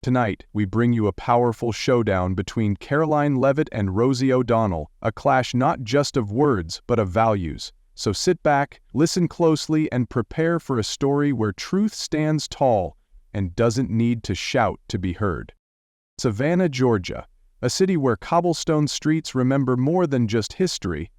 Tonight, we bring you a powerful showdown between Karoline Leavitt and Rosie O'Donnell, a clash not just of words, but of values. So sit back, listen closely, and prepare for a story where truth stands tall and doesn't need to shout to be heard. Savannah, Georgia, a city where cobblestone streets remember more than just history,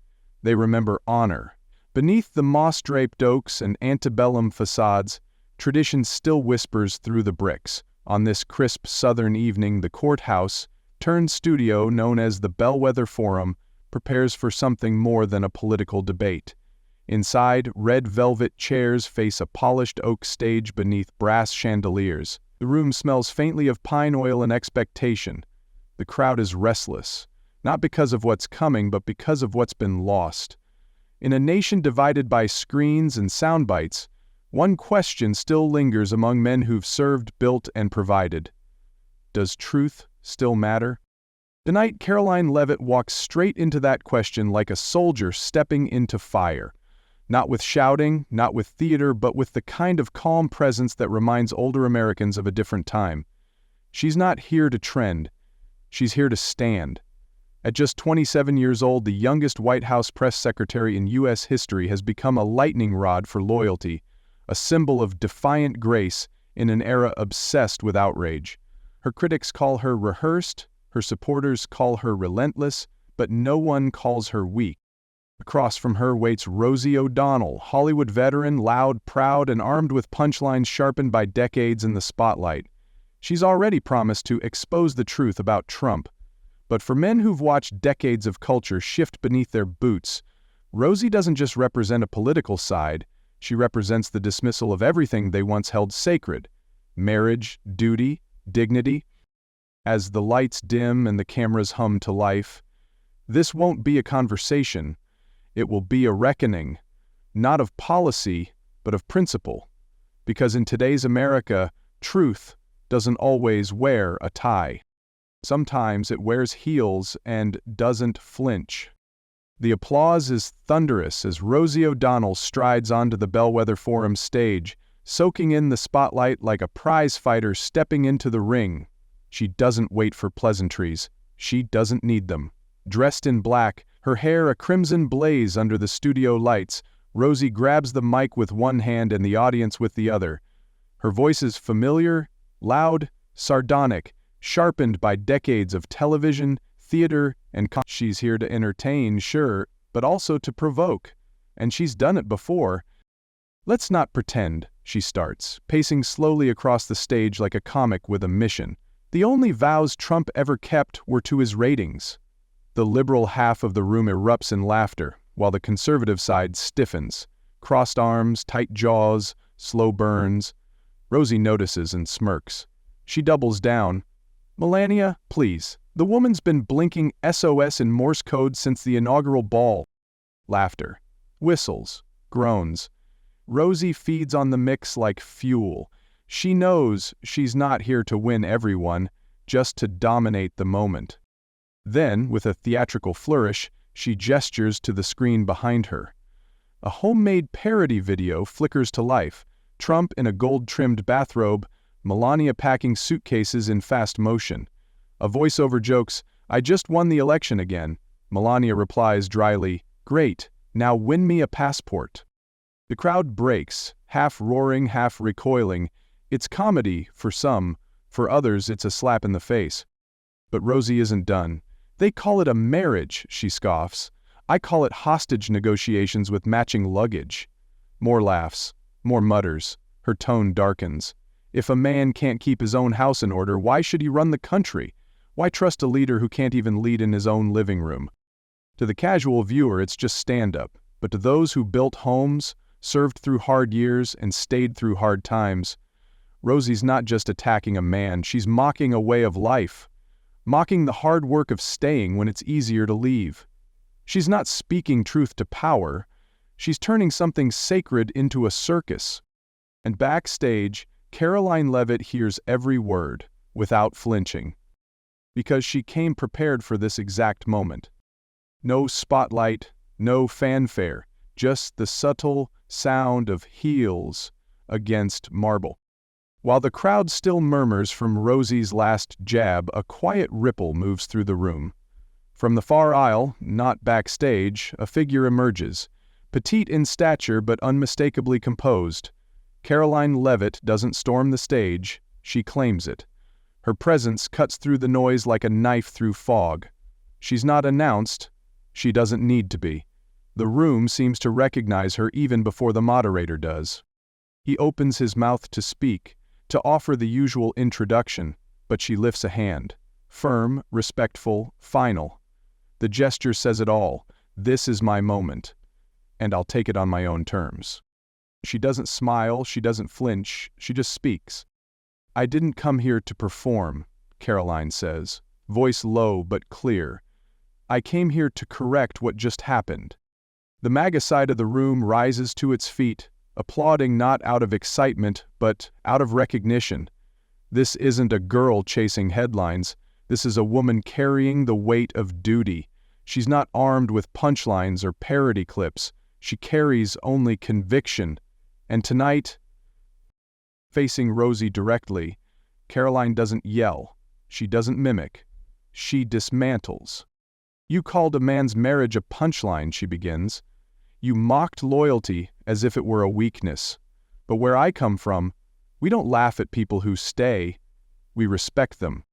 they remember honor. Beneath the moss-draped oaks and antebellum facades, tradition still whispers through the bricks. On this crisp southern evening, the courthouse, turned studio known as the Bellwether Forum, prepares for something more than a political debate. Inside, red velvet chairs face a polished oak stage beneath brass chandeliers. The room smells faintly of pine oil and expectation. The crowd is restless, not because of what's coming, but because of what's been lost. In a nation divided by screens and sound bites, one question still lingers among men who've served, built, and provided. Does truth still matter? Tonight, Karoline Leavitt walks straight into that question like a soldier stepping into fire. Not with shouting, not with theater, but with the kind of calm presence that reminds older Americans of a different time. She's not here to trend. She's here to stand. At just 27 years old, the youngest White House press secretary in U.S. history has become a lightning rod for loyalty, a symbol of defiant grace in an era obsessed with outrage. Her critics call her rehearsed, her supporters call her relentless, but no one calls her weak. Across from her waits Rosie O'Donnell, Hollywood veteran, loud, proud, and armed with punchlines sharpened by decades in the spotlight. She's already promised to expose the truth about Trump. But for men who've watched decades of culture shift beneath their boots, Rosie doesn't just represent a political side. She represents the dismissal of everything they once held sacred: marriage, duty, dignity. As the lights dim and the cameras hum to life, this won't be a conversation. It will be a reckoning, not of policy, but of principle. Because in today's America, truth doesn't always wear a tie. Sometimes it wears heels and doesn't flinch. The applause is thunderous as Rosie O'Donnell strides onto the Bellwether Forum stage, soaking in the spotlight like a prize fighter stepping into the ring. She doesn't wait for pleasantries. She doesn't need them. Dressed in black, her hair a crimson blaze under the studio lights, Rosie grabs the mic with one hand and the audience with the other. Her voice is familiar, loud, sardonic, sharpened by decades of television, theater, and she's here to entertain, sure, but also to provoke. And she's done it before. Let's not pretend, she starts, pacing slowly across the stage like a comic with a mission. The only vows Trump ever kept were to his ratings. The liberal half of the room erupts in laughter, while the conservative side stiffens. Crossed arms, tight jaws, slow burns. Rosie notices and smirks. She doubles down. Melania, please. The woman's been blinking SOS in Morse code since the inaugural ball. Laughter. Whistles. Groans. Rosie feeds on the mix like fuel. She knows she's not here to win everyone, just to dominate the moment. Then, with a theatrical flourish, she gestures to the screen behind her. A homemade parody video flickers to life. Trump in a gold-trimmed bathrobe, Melania packing suitcases in fast motion. A voiceover jokes, "I just won the election again." Melania replies dryly, "Great, now win me a passport." The crowd breaks, half roaring, half recoiling. It's comedy for some, for others it's a slap in the face. But Rosie isn't done. "They call it a marriage," she scoffs. "I call it hostage negotiations with matching luggage." More laughs, more mutters. Her tone darkens. If a man can't keep his own house in order, why should he run the country? Why trust a leader who can't even lead in his own living room? To the casual viewer, it's just stand-up. But to those who built homes, served through hard years, and stayed through hard times, Rosie's not just attacking a man, she's mocking a way of life. Mocking the hard work of staying when it's easier to leave. She's not speaking truth to power. She's turning something sacred into a circus. And backstage, Karoline Leavitt hears every word, without flinching. Because she came prepared for this exact moment. No spotlight, no fanfare, just the subtle sound of heels against marble. While the crowd still murmurs from Rosie's last jab, a quiet ripple moves through the room. From the far aisle, not backstage, a figure emerges, petite in stature but unmistakably composed. Karoline Leavitt doesn't storm the stage, she claims it. Her presence cuts through the noise like a knife through fog. She's not announced, she doesn't need to be. The room seems to recognize her even before the moderator does. He opens his mouth to speak, to offer the usual introduction, but she lifts a hand. Firm, respectful, final. The gesture says it all. This is my moment, and I'll take it on my own terms. She doesn't smile, she doesn't flinch, she just speaks. I didn't come here to perform, Karoline says, voice low but clear. I came here to correct what just happened. The MAGA side of the room rises to its feet, applauding not out of excitement, but out of recognition. This isn't a girl chasing headlines. This is a woman carrying the weight of duty. She's not armed with punchlines or parody clips. She carries only conviction. And tonight, facing Rosie directly, Karoline doesn't yell. She doesn't mimic. She dismantles. You called a man's marriage a punchline, she begins. You mocked loyalty as if it were a weakness. But where I come from, we don't laugh at people who stay. We respect them.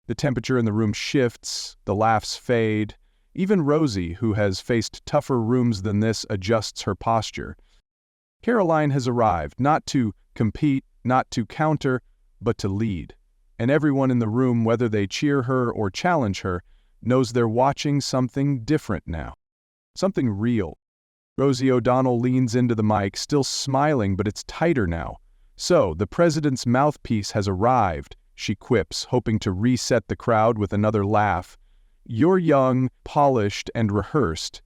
The temperature in the room shifts, the laughs fade. Even Rosie, who has faced tougher rooms than this, adjusts her posture. Karoline has arrived, not to compete, not to counter, but to lead. And everyone in the room, whether they cheer her or challenge her, knows they're watching something different now. Something real. Rosie O'Donnell leans into the mic, still smiling, but it's tighter now. So, the president's mouthpiece has arrived, she quips, hoping to reset the crowd with another laugh. You're young, polished, and rehearsed.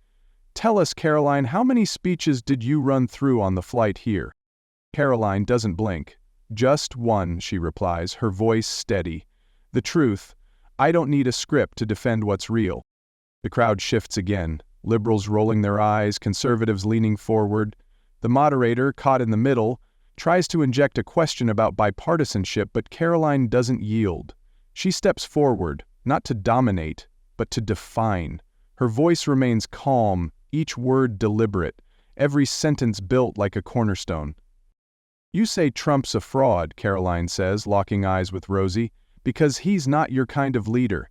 Tell us, Karoline, how many speeches did you run through on the flight here? Karoline doesn't blink. Just one, she replies, her voice steady. The truth, I don't need a script to defend what's real. The crowd shifts again. Liberals rolling their eyes, conservatives leaning forward. The moderator, caught in the middle, tries to inject a question about bipartisanship, but Karoline doesn't yield. She steps forward, not to dominate, but to define. Her voice remains calm, each word deliberate, every sentence built like a cornerstone. You say Trump's a fraud, Karoline says, locking eyes with Rosie, because he's not your kind of leader.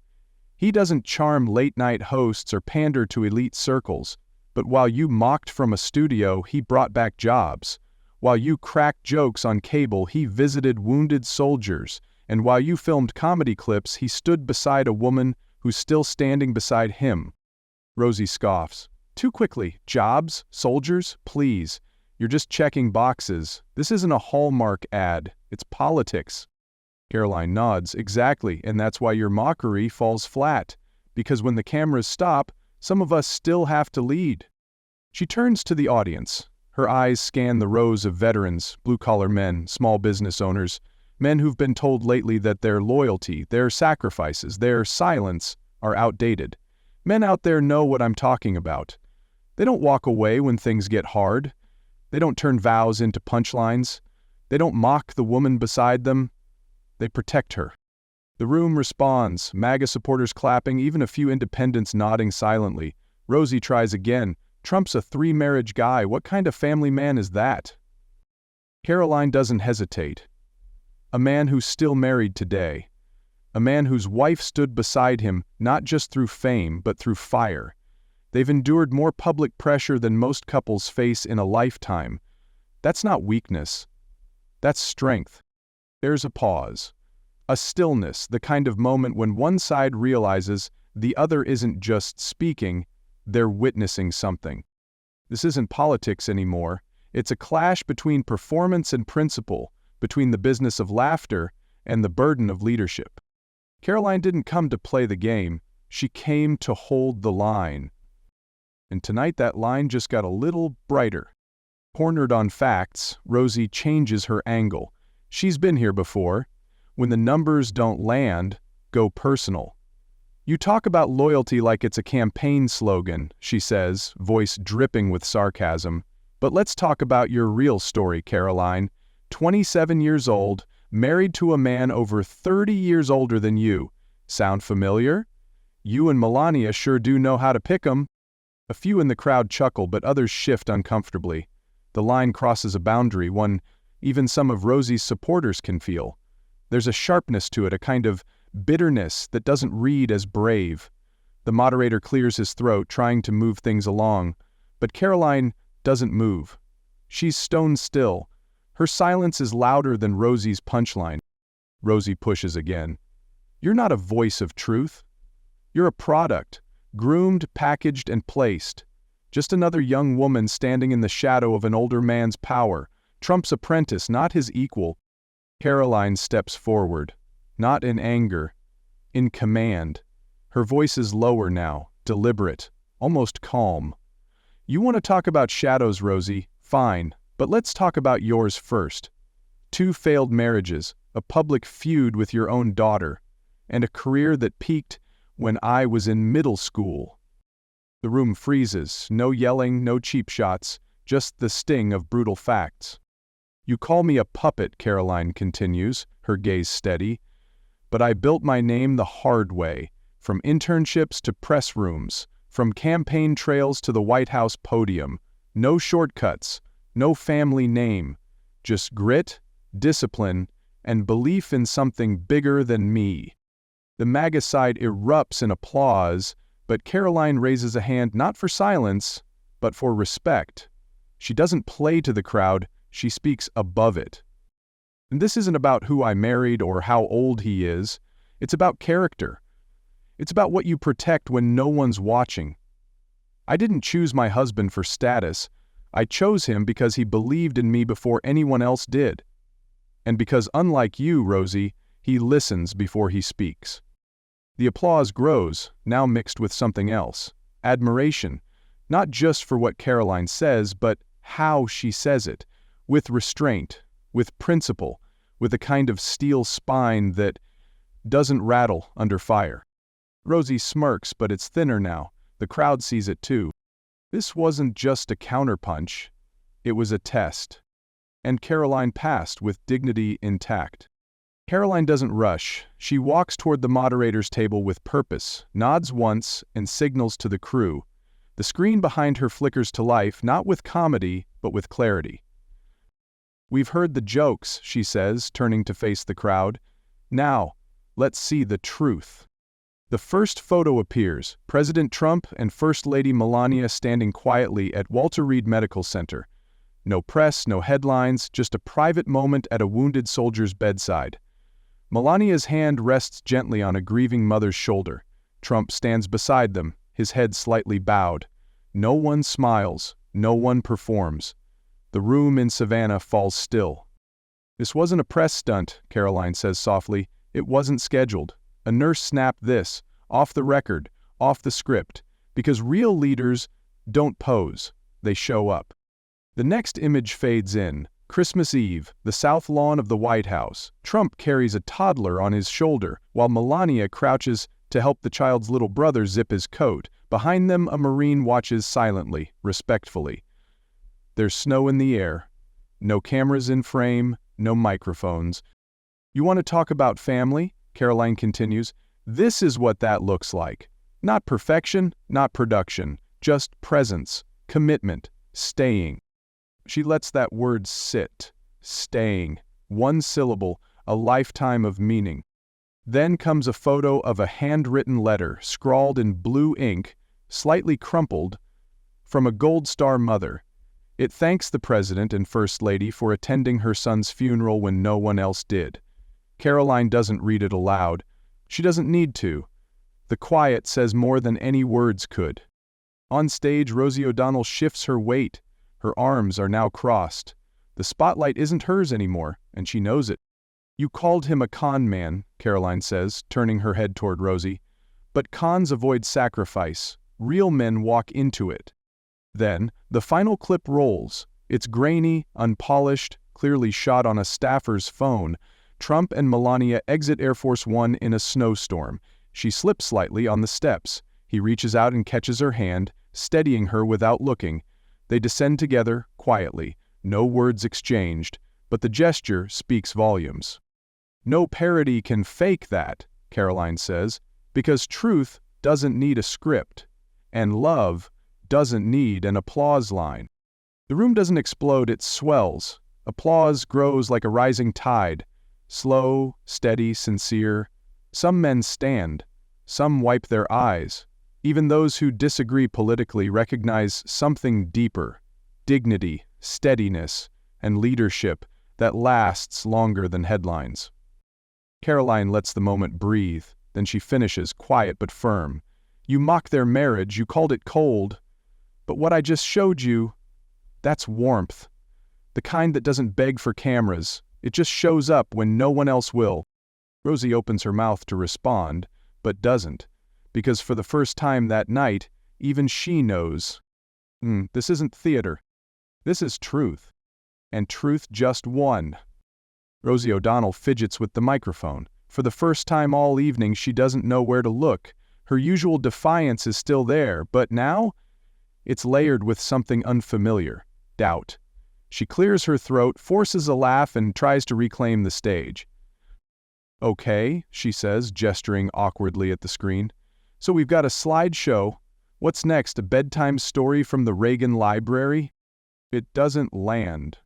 He doesn't charm late-night hosts or pander to elite circles, but while you mocked from a studio, he brought back jobs. While you cracked jokes on cable, he visited wounded soldiers. And while you filmed comedy clips, he stood beside a woman who's still standing beside him. Rosie scoffs. Too quickly. Jobs? Soldiers? Please. You're just checking boxes. This isn't a Hallmark ad. It's politics. Karoline nods. Exactly, and that's why your mockery falls flat. Because when the cameras stop, some of us still have to lead. She turns to the audience. Her eyes scan the rows of veterans, blue-collar men, small business owners, men who've been told lately that their loyalty, their sacrifices, their silence are outdated. Men out there know what I'm talking about. They don't walk away when things get hard. They don't turn vows into punchlines. They don't mock the woman beside them. They protect her. The room responds, MAGA supporters clapping, even a few independents nodding silently. Rosie tries again. Trump's a three-marriage guy. What kind of family man is that? Karoline doesn't hesitate. A man who's still married today. A man whose wife stood beside him, not just through fame, but through fire. They've endured more public pressure than most couples face in a lifetime. That's not weakness. That's strength. There's a pause. A stillness, the kind of moment when one side realizes the other isn't just speaking, they're witnessing something. This isn't politics anymore. It's a clash between performance and principle, between the business of laughter and the burden of leadership. Karoline didn't come to play the game. She came to hold the line. And tonight that line just got a little brighter. Cornered on facts, Rosie changes her angle. She's been here before. When the numbers don't land, go personal. You talk about loyalty like it's a campaign slogan, she says, voice dripping with sarcasm. But let's talk about your real story, Karoline. 27 years old, married to a man over 30 years older than you. Sound familiar? You and Melania sure do know how to pick 'em. A few in the crowd chuckle, but others shift uncomfortably. The line crosses a boundary, one even some of Rosie's supporters can feel. There's a sharpness to it, a kind of bitterness that doesn't read as brave. The moderator clears his throat, trying to move things along, but Karoline doesn't move. She's stone still. Her silence is louder than Rosie's punchline. Rosie pushes again. You're not a voice of truth. You're a product, groomed, packaged, and placed. Just another young woman standing in the shadow of an older man's power, Trump's apprentice, not his equal. Karoline steps forward, not in anger, in command. Her voice is lower now, deliberate, almost calm. You want to talk about shadows, Rosie? Fine, but let's talk about yours first. 2 failed marriages, a public feud with your own daughter, and a career that peaked when I was in middle school. The room freezes, no yelling, no cheap shots, just the sting of brutal facts. You call me a puppet, Karoline continues, her gaze steady, but I built my name the hard way, from internships to press rooms, from campaign trails to the White House podium. No shortcuts, no family name, just grit, discipline, and belief in something bigger than me. The MAGA side erupts in applause, but Karoline raises a hand not for silence, but for respect. She doesn't play to the crowd, she speaks above it. And this isn't about who I married or how old he is. It's about character. It's about what you protect when no one's watching. I didn't choose my husband for status. I chose him because he believed in me before anyone else did. And because, unlike you, Rosie, he listens before he speaks. The applause grows, now mixed with something else. Admiration, not just for what Karoline says, but how she says it, with restraint, with principle, with a kind of steel spine that doesn't rattle under fire. Rosie smirks, but it's thinner now. The crowd sees it too. This wasn't just a counterpunch, it was a test. And Karoline passed with dignity intact. Karoline doesn't rush. She walks toward the moderator's table with purpose, nods once, and signals to the crew. The screen behind her flickers to life, not with comedy, but with clarity. We've heard the jokes, she says, turning to face the crowd. Now, let's see the truth. The first photo appears, President Trump and First Lady Melania standing quietly at Walter Reed Medical Center. No press, no headlines, just a private moment at a wounded soldier's bedside. Melania's hand rests gently on a grieving mother's shoulder. Trump stands beside them, his head slightly bowed. No one smiles, no one performs. The room in Savannah falls still. This wasn't a press stunt, Karoline says softly. It wasn't scheduled. A nurse snapped this, off the record, off the script, because real leaders don't pose, they show up. The next image fades in. Christmas Eve, the south lawn of the White House. Trump carries a toddler on his shoulder, while Melania crouches to help the child's little brother zip his coat. Behind them, a Marine watches silently, respectfully. There's snow in the air. No cameras in frame, no microphones. You want to talk about family? Karoline continues. This is what that looks like. Not perfection, not production, just presence, commitment, staying. She lets that word sit. Staying. One syllable, a lifetime of meaning. Then comes a photo of a handwritten letter, scrawled in blue ink, slightly crumpled, from a Gold Star mother. It thanks the President and First Lady for attending her son's funeral when no one else did. Karoline doesn't read it aloud. She doesn't need to. The quiet says more than any words could. On stage, Rosie O'Donnell shifts her weight. Her arms are now crossed. The spotlight isn't hers anymore, and she knows it. You called him a con man, Karoline says, turning her head toward Rosie. But cons avoid sacrifice. Real men walk into it. Then, the final clip rolls. It's grainy, unpolished, clearly shot on a staffer's phone. Trump and Melania exit Air Force One in a snowstorm. She slips slightly on the steps. He reaches out and catches her hand, steadying her without looking. They descend together, quietly. No words exchanged, but the gesture speaks volumes. No parody can fake that, Karoline says, because truth doesn't need a script, and love doesn't need an applause line. The room doesn't explode, it swells. Applause grows like a rising tide, slow, steady, sincere. Some men stand, some wipe their eyes. Even those who disagree politically recognize something deeper, dignity, steadiness, and leadership that lasts longer than headlines. Karoline lets the moment breathe, then she finishes, quiet but firm. You mocked their marriage, you called it cold, but what I just showed you, that's warmth. The kind that doesn't beg for cameras, it just shows up when no one else will. Rosie opens her mouth to respond, but doesn't, because for the first time that night, even she knows. This isn't theater. This is truth. And truth just won. Rosie O'Donnell fidgets with the microphone. For the first time all evening, she doesn't know where to look. Her usual defiance is still there, but now, it's layered with something unfamiliar. Doubt. She clears her throat, forces a laugh, and tries to reclaim the stage. Okay, she says, gesturing awkwardly at the screen. So we've got a slideshow. What's next, a bedtime story from the Reagan Library? It doesn't land.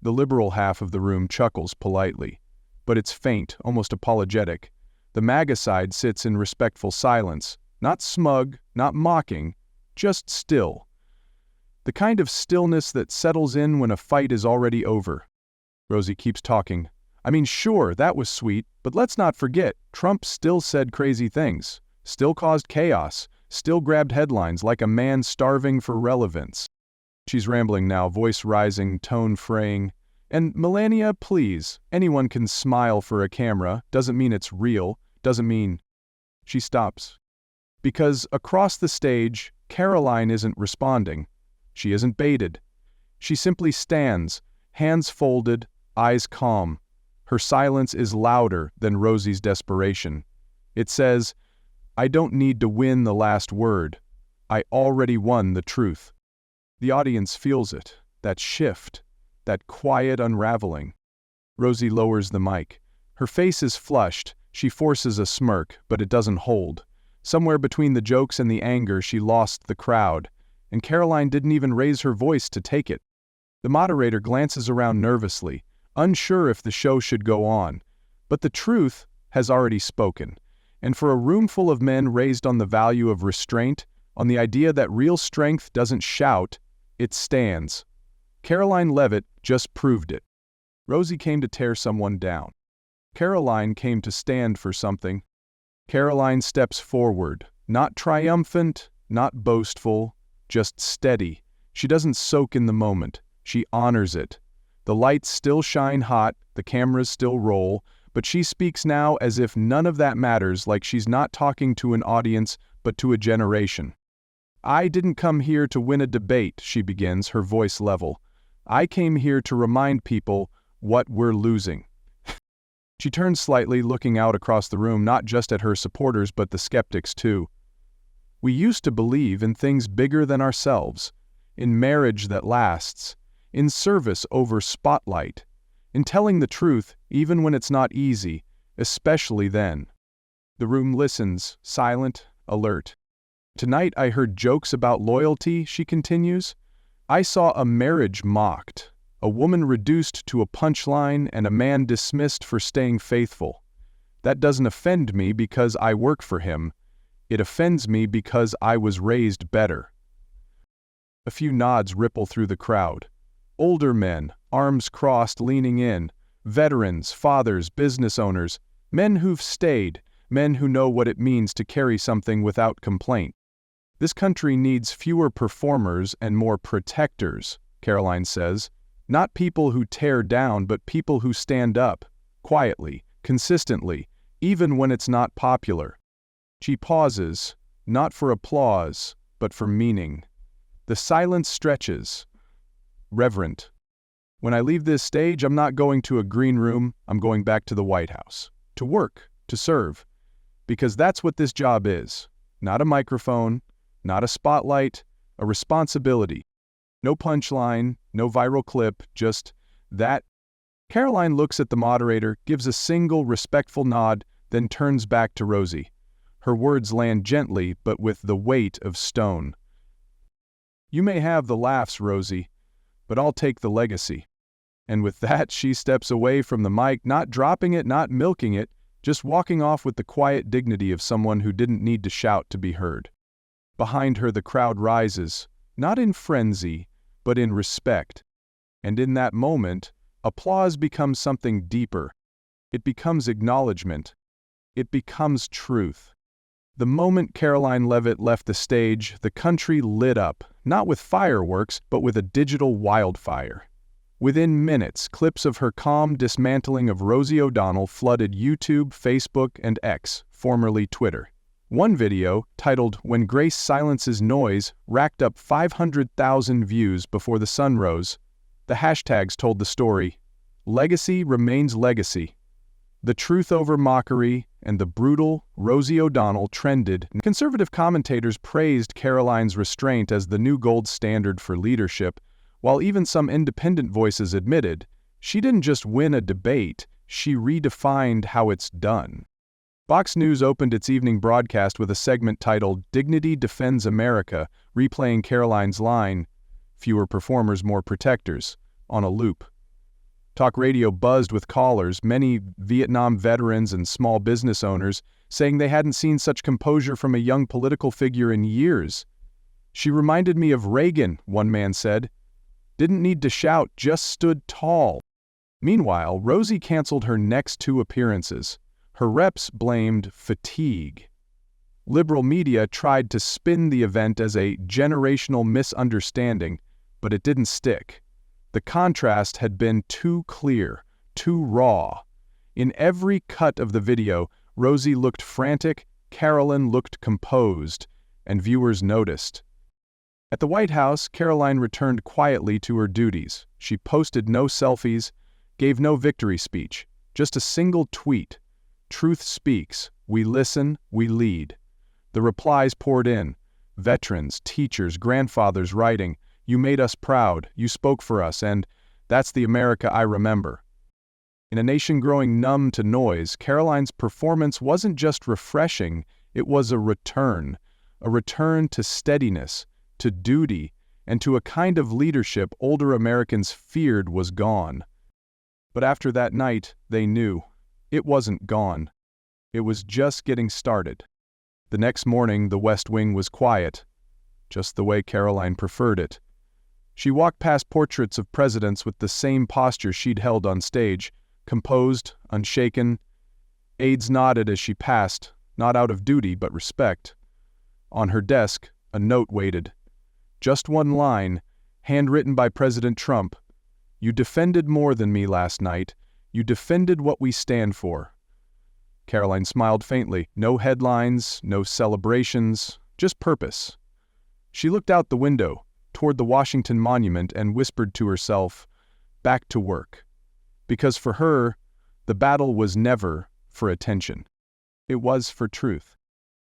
The liberal half of the room chuckles politely, but it's faint, almost apologetic. The MAGA side sits in respectful silence, not smug, not mocking, just still. The kind of stillness that settles in when a fight is already over. Rosie keeps talking. I mean, sure, that was sweet, but let's not forget, Trump still said crazy things, still caused chaos, still grabbed headlines like a man starving for relevance. She's rambling now, voice rising, tone fraying. And Melania, please, anyone can smile for a camera, doesn't mean it's real, doesn't mean... She stops. Because across the stage, Karoline isn't responding. She isn't baited. She simply stands, hands folded, eyes calm. Her silence is louder than Rosie's desperation. It says, I don't need to win the last word. I already won the truth. The audience feels it, that shift, that quiet unraveling. Rosie lowers the mic. Her face is flushed. She forces a smirk, but it doesn't hold. Somewhere between the jokes and the anger, she lost the crowd, and Karoline didn't even raise her voice to take it. The moderator glances around nervously, unsure if the show should go on, but the truth has already spoken. And for a room full of men raised on the value of restraint, on the idea that real strength doesn't shout, it stands. Karoline Leavitt just proved it. Rosie came to tear someone down. Karoline came to stand for something. Karoline steps forward, not triumphant, not boastful, just steady. She doesn't soak in the moment. She honors it. The lights still shine hot, the cameras still roll, but she speaks now as if none of that matters, like she's not talking to an audience, but to a generation. I didn't come here to win a debate, she begins, her voice level. I came here to remind people what we're losing. She turns slightly, looking out across the room, not just at her supporters, but the skeptics too. We used to believe in things bigger than ourselves, in marriage that lasts, in service over spotlight, in telling the truth even when it's not easy, especially then. The room listens, silent, alert. Tonight I heard jokes about loyalty, she continues. I saw a marriage mocked, a woman reduced to a punchline, and a man dismissed for staying faithful. That doesn't offend me because I work for him. It offends me because I was raised better. A few nods ripple through the crowd. Older men, arms crossed, leaning in. Veterans, fathers, business owners, men who've stayed, men who know what it means to carry something without complaint. This country needs fewer performers and more protectors, Karoline says. Not people who tear down, but people who stand up, quietly, consistently, even when it's not popular. She pauses, not for applause, but for meaning. The silence stretches. Reverent. When I leave this stage, I'm not going to a green room, I'm going back to the White House. To work, to serve. Because that's what this job is. Not a microphone, not a spotlight, a responsibility. No punchline, no viral clip, just that Karoline looks at the moderator, gives a single respectful nod, then turns back to Rosie. Her words land gently, but with the weight of stone. "You may have the laughs, Rosie, but I'll take the legacy." And with that, she steps away from the mic, not dropping it, not milking it, just walking off with the quiet dignity of someone who didn't need to shout to be heard. Behind her, the crowd rises, not in frenzy, but in respect. And in that moment, applause becomes something deeper. It becomes acknowledgement. It becomes truth. The moment Karoline Leavitt left the stage, the country lit up, not with fireworks, but with a digital wildfire. Within minutes, clips of her calm dismantling of Rosie O'Donnell flooded YouTube, Facebook, and X, formerly Twitter. One video, titled "When Grace Silences Noise," racked up 500,000 views before the sun rose. The hashtags told the story. Legacy remains legacy. The truth over mockery and the brutal Rosie O'Donnell trended. Conservative commentators praised Karoline's restraint as the new gold standard for leadership, while even some independent voices admitted, she didn't just win a debate, she redefined how it's done. Fox News opened its evening broadcast with a segment titled "Dignity Defends America," replaying Karoline's line, "Fewer performers, more protectors," on a loop. Talk radio buzzed with callers, many Vietnam veterans and small business owners, saying they hadn't seen such composure from a young political figure in years. "She reminded me of Reagan," one man said. "Didn't need to shout, just stood tall." Meanwhile, Rosie canceled her next 2 appearances. Her reps blamed fatigue. Liberal media tried to spin the event as a generational misunderstanding, but it didn't stick. The contrast had been too clear, too raw. In every cut of the video, Rosie looked frantic, Karoline looked composed, and viewers noticed. At the White House, Karoline returned quietly to her duties. She posted no selfies, gave no victory speech, just a single tweet. "Truth speaks. We listen, we lead." The replies poured in. Veterans, teachers, grandfathers writing, "You made us proud, you spoke for us, and that's the America I remember." In a nation growing numb to noise, Karoline's performance wasn't just refreshing, it was a return to steadiness, to duty, and to a kind of leadership older Americans feared was gone. But after that night, they knew. It wasn't gone. It was just getting started. The next morning, the West Wing was quiet, just the way Karoline preferred it. She walked past portraits of presidents with the same posture she'd held on stage, composed, unshaken. Aides nodded as she passed, not out of duty but respect. On her desk, a note waited. Just one line, handwritten by President Trump. "You defended more than me last night. You defended what we stand for." Karoline smiled faintly. No headlines, no celebrations, just purpose. She looked out the window, toward the Washington Monument, and whispered to herself, "Back to work." Because for her, the battle was never for attention. It was for truth.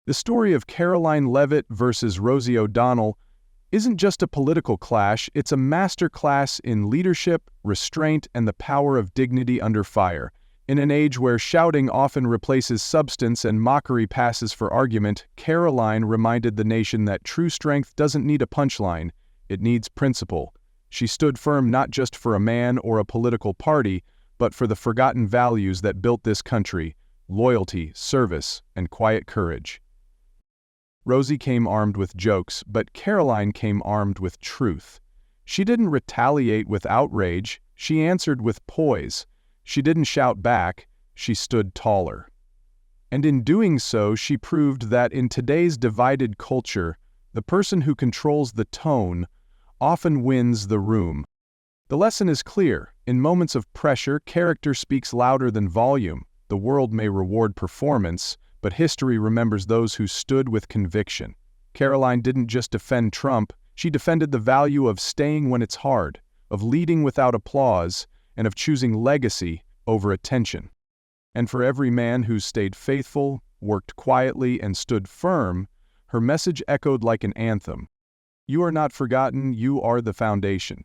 The story of Karoline Leavitt versus Rosie O'Donnell isn't just a political clash, it's a master class in leadership, restraint, and the power of dignity under fire. In an age where shouting often replaces substance and mockery passes for argument, Karoline reminded the nation that true strength doesn't need a punchline, it needs principle. She stood firm not just for a man or a political party, but for the forgotten values that built this country: loyalty, service, and quiet courage. Rosie came armed with jokes, but Karoline came armed with truth. She didn't retaliate with outrage, she answered with poise. She didn't shout back, she stood taller. And in doing so, she proved that in today's divided culture, the person who controls the tone often wins the room. The lesson is clear. In moments of pressure, character speaks louder than volume. The world may reward performance, but history remembers those who stood with conviction. Karoline didn't just defend Trump, she defended the value of staying when it's hard, of leading without applause, and of choosing legacy over attention. And for every man who stayed faithful, worked quietly, and stood firm, her message echoed like an anthem. You are not forgotten, you are the foundation.